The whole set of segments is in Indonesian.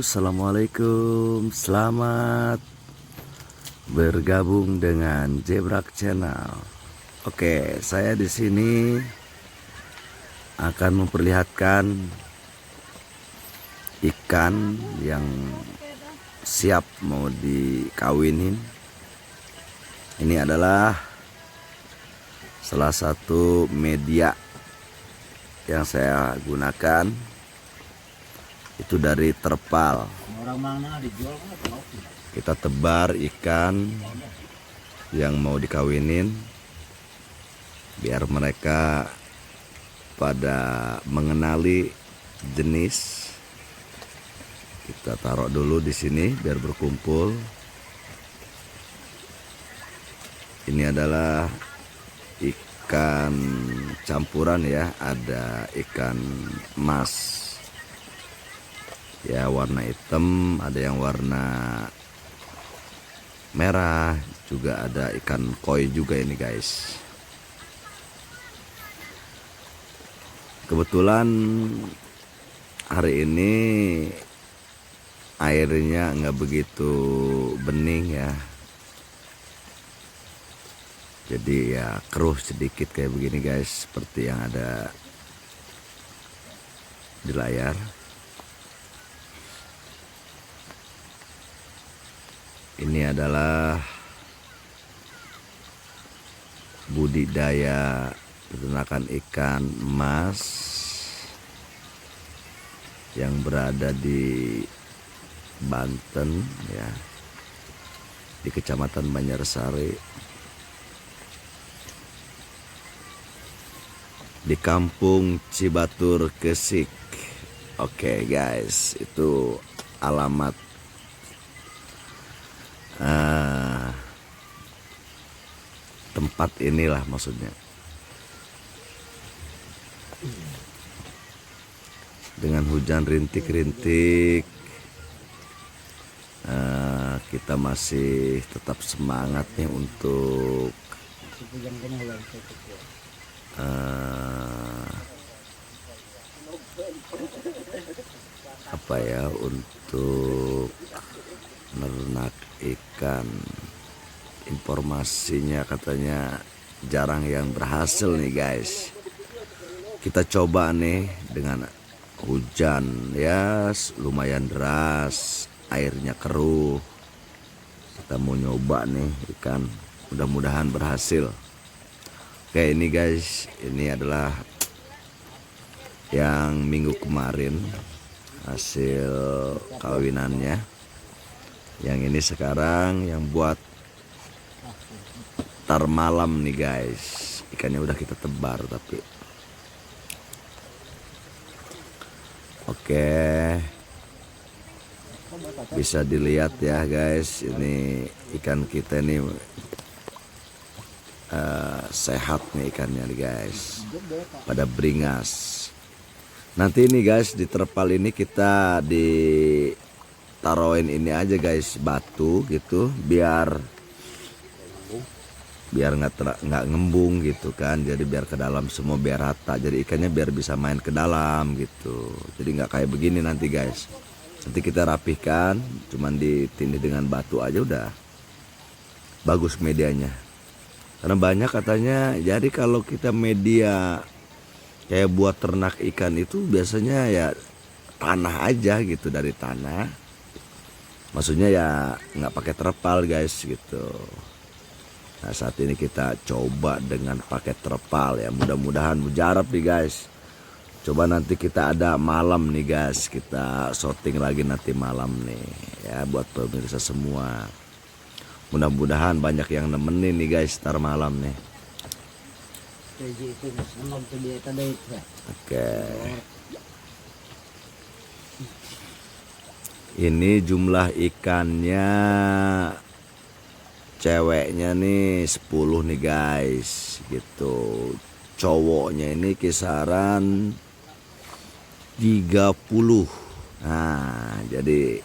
Assalamualaikum, selamat bergabung dengan Jebrak Channel. Oke, saya di sini akan memperlihatkan ikan yang siap mau dikawinin. Ini adalah salah satu media yang saya gunakan. Itu dari terpal. Kita tebar ikan yang mau dikawinin biar mereka pada mengenali jenis. Kita taruh dulu di sini biar berkumpul. Ini adalah ikan campuran ya, ada ikan mas ya, warna hitam, ada yang warna merah, juga ada ikan koi juga ini guys. Kebetulan hari ini airnya nggak begitu bening ya, jadi ya keruh sedikit kayak begini guys, seperti yang ada di layar. Ini adalah budidaya peternakan ikan emas yang berada di Banten ya, di Kecamatan Banjarsari, di Kampung Cibatur Kesik. Oke guys, itu alamat tempat inilah maksudnya. Dengan hujan rintik-rintik, kita masih tetap semangat nih untuk apa ya, untuk menernak ikan. Informasinya katanya jarang yang berhasil nih guys. Kita coba nih dengan hujan ya lumayan deras, airnya keruh. Kita mau nyoba nih ikan, mudah-mudahan berhasil. Oke, ini guys, ini adalah yang minggu kemarin hasil kawinannya. Yang ini sekarang yang buat tar malam nih guys. Ikannya udah kita tebar tapi oke, bisa dilihat ya guys, ini ikan kita nih sehat nih ikannya nih guys, pada beringas. Nanti ini guys, di terpal ini kita ditaruhin ini aja guys, batu gitu, biar nggak ngembung gitu kan, jadi biar ke dalam semua, biar rata, jadi ikannya biar bisa main ke dalam gitu, jadi nggak kayak begini nanti guys. Nanti kita rapihkan, cuman ditindih dengan batu aja udah bagus medianya. Karena banyak katanya, jadi kalau kita media kayak buat ternak ikan itu biasanya ya tanah aja gitu, dari tanah, maksudnya ya nggak pakai terpal guys gitu. Nah, saat ini kita coba dengan pakai terpal ya, mudah-mudahan mujarab nih guys. Coba nanti kita ada malam nih guys, kita shooting lagi nanti malam nih ya, buat pemirsa semua. Mudah-mudahan banyak yang nemenin nih guys ntar malam nih. Oke. Ini jumlah ikannya, ceweknya nih 10 nih guys gitu. Cowoknya ini kisaran 30. Nah, jadi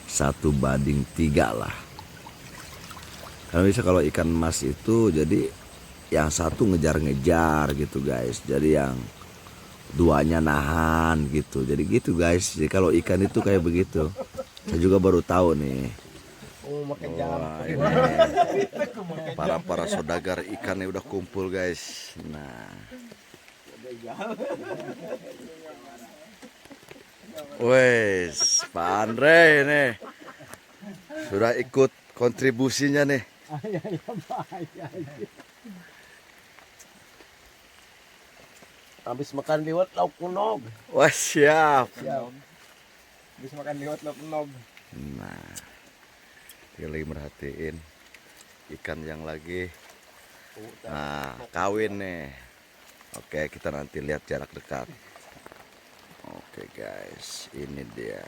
1:3 lah. Karena bisa kalau ikan emas itu jadi yang satu ngejar-ngejar gitu guys. Jadi yang duanya nahan gitu. Jadi gitu guys. Jadi kalau ikan itu kayak begitu. Saya juga baru tahu nih. Wah, ini para saudagar ikannya udah kumpul guys. Nah, wes Pak Andre ini sudah ikut kontribusinya nih. Habis makan liwet lauk kunog. Wah siap. Habis makan liwet lauk kunog. Nah, dia lagi merhatiin ikan yang lagi kawin nih. Oke, kita nanti lihat jarak dekat. Oke guys, ini dia.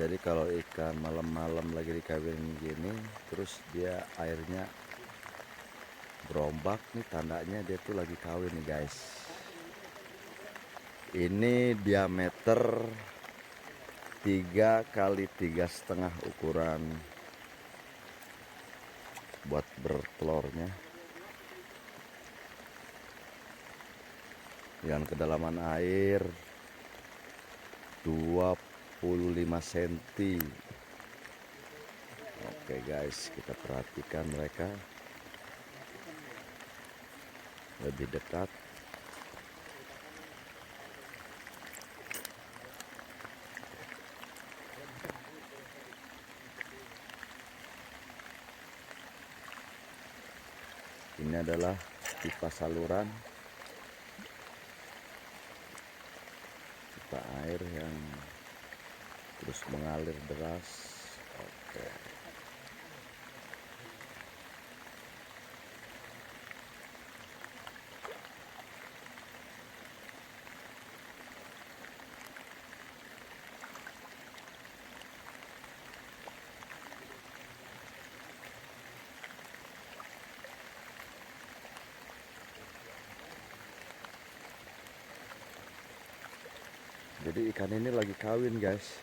Jadi kalau ikan malam-malam lagi dikawin gini, terus dia airnya berombak nih, tandanya dia tuh lagi kawin nih guys. Ini diameter 3 kali 3,5 ukuran buat bertelurnya. Dengan kedalaman air 25 cm. Oke guys, kita perhatikan mereka lebih dekat. Ini adalah pipa saluran, pipa air yang terus mengalir deras. Oke. Jadi ikan ini lagi kawin guys.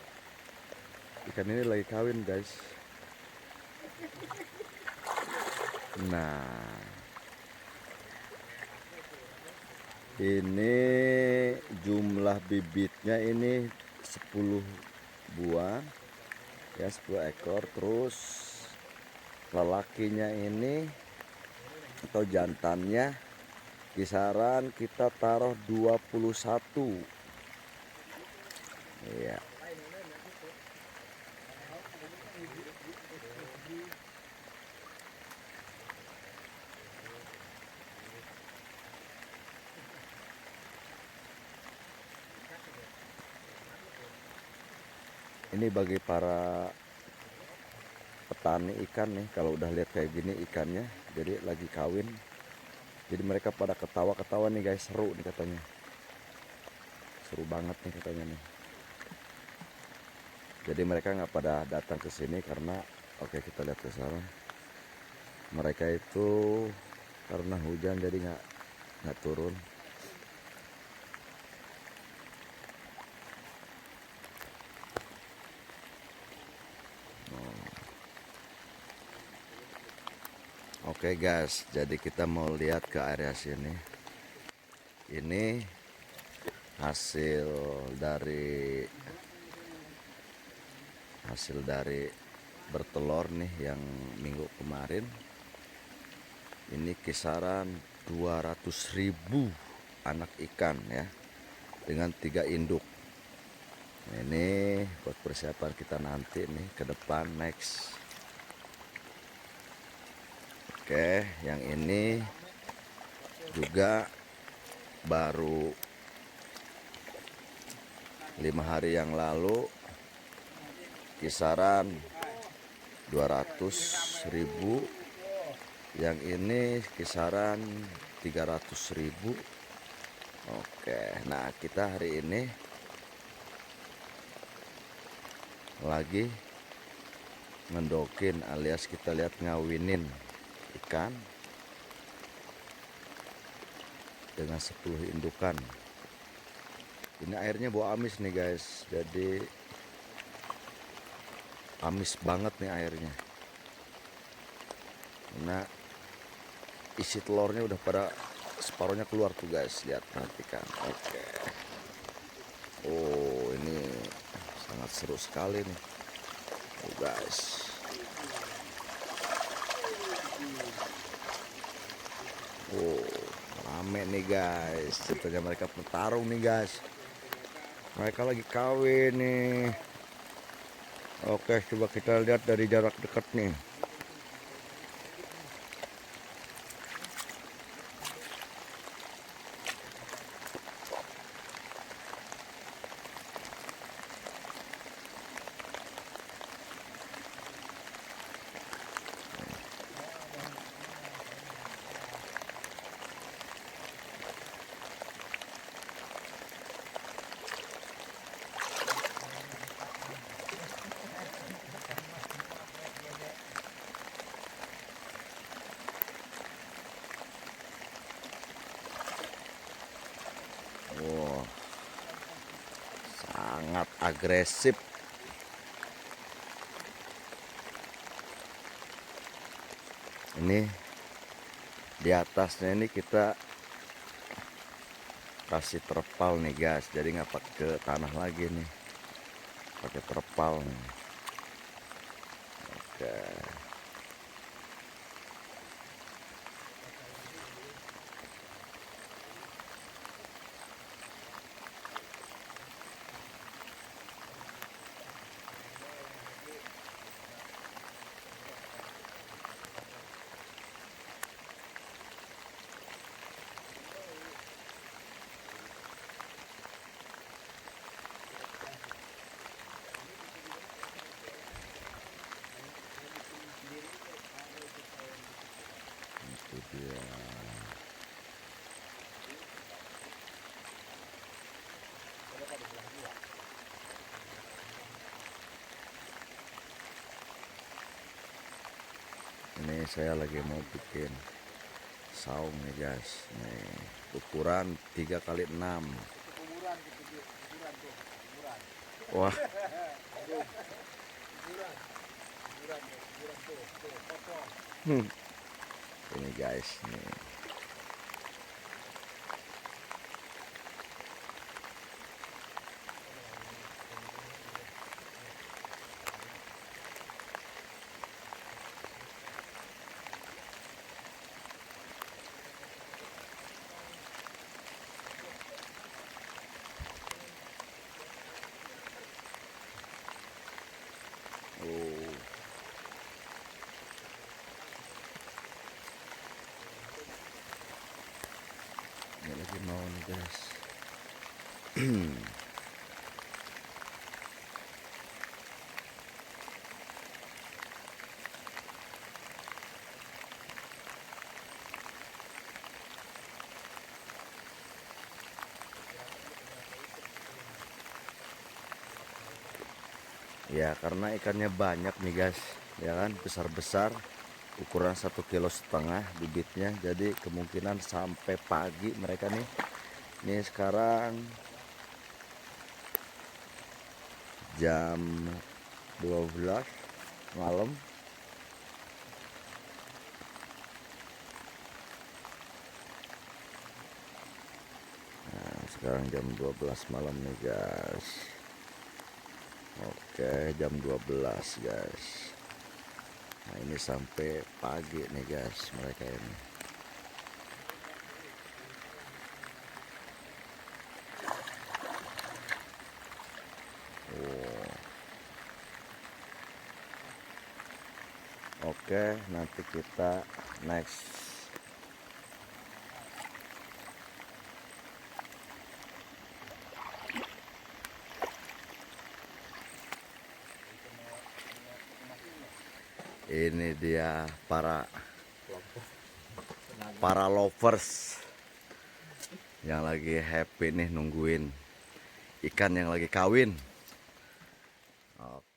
Ikan ini lagi kawin guys. Nah, ini jumlah bibitnya ini 10 buah ya, 10 ekor. Terus lelakinya ini atau jantannya kisaran kita taruh 21. Iya. Ini bagi para petani ikan nih, kalau udah lihat kayak gini ikannya, jadi lagi kawin. Jadi mereka pada ketawa-ketawa nih guys, seru nih katanya. Seru banget nih katanya nih. Jadi mereka nggak pada datang ke sini karena, oke kita lihat ke sana. Mereka itu karena hujan jadi nggak turun. Oke guys, jadi kita mau lihat ke area sini. Ini hasil dari bertelur nih yang minggu kemarin. Ini kisaran 200.000 anak ikan ya, dengan 3 induk. Ini buat persiapan kita nanti nih ke depan next. Oke, yang ini juga baru 5 hari yang lalu, kisaran 200.000. Yang ini kisaran 300.000. Oke, nah kita hari ini lagi ngendokin alias kita lihat ngawinin ikan dengan 10 indukan. Ini airnya bau amis nih guys, jadi amis banget nih airnya. Nah, isi telurnya udah pada separuhnya keluar tuh guys, lihat perhatikan. Oke. Oh, ini sangat seru sekali nih. Oh guys. Oh, rame nih guys. Ceritanya mereka bertarung nih guys. Mereka lagi kawin nih. Oke, coba kita lihat dari jarak dekat nih. Wow, sangat agresif. Ini di atasnya ini kita kasih terpal nih guys, jadi nggak pakai ke tanah lagi nih, pakai terpal nih. Oke. Itu dia. Ini saya lagi mau bikin saung nih guys. Nih, ukuran 3x6. Wah. Ini guys nih. Oh. Ini lagi mau nih guys. Ya karena ikannya banyak nih guys, ya kan, besar-besar, ukuran 1,5 kg bibitnya, jadi kemungkinan sampai pagi mereka nih. Ini sekarang jam 12 malam. Nah, sekarang jam 12 malam nih guys. Oke, jam 12 guys. Nah, ini sampai pagi nih guys mereka ini. Oh. Oke, nanti kita next. Ini dia para lovers yang lagi happy nih nungguin ikan yang lagi kawin. Oke.